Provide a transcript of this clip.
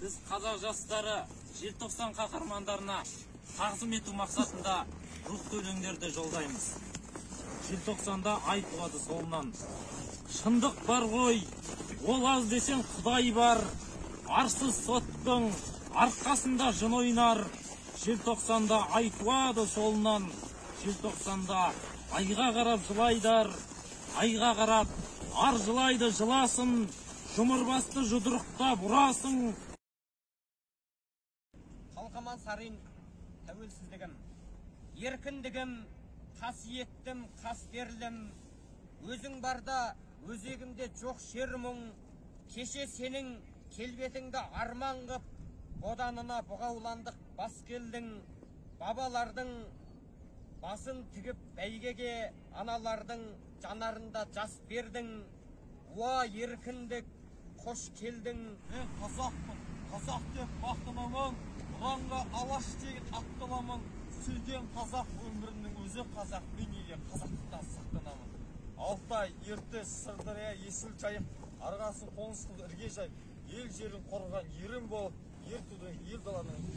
Біз қазақ жастары желтоқсан қаһармандарына тағзым ету мақсатында рухты өлеңдерді жолдаймыз. Желтоқсанда ай туады солынан. Шындық бар ғой, ол аз десең Құдай бар. Арсыз соттың арқасында жын ойнар. Желтоқсанда ай туады солынан. Желтоқсанда айға қарап жылайдар. Айға қарап ар жылайды жыласын. Жұмырбасты жұдырықта бұрасың. Қалқаман сарин тәуелсіздігім, еркіндігім, қасиеттім, қастерлім, өзің барда өзегімде жоқ шер мұң, кеше сенің келбетіңді арман қып, боданына бұғауландық бас келдің, бабалардың басын тігіп бәйгеге, аналардың жанарында жас бердің, уа еркіндік, қош келдің. Мен қазақпын, қазақ деп мақтанамын, ұранға алаш деген атталамын. Сүйген қазақ өмірінің өзі қазақ, мен неге қазақтықтан сақтанамын. Алтай, Ертіс, Сырдария, Есіл жайық, арғасын қоныс қылды ірге жай, ел жерін қорған ерім болып, ер тудың ел даланың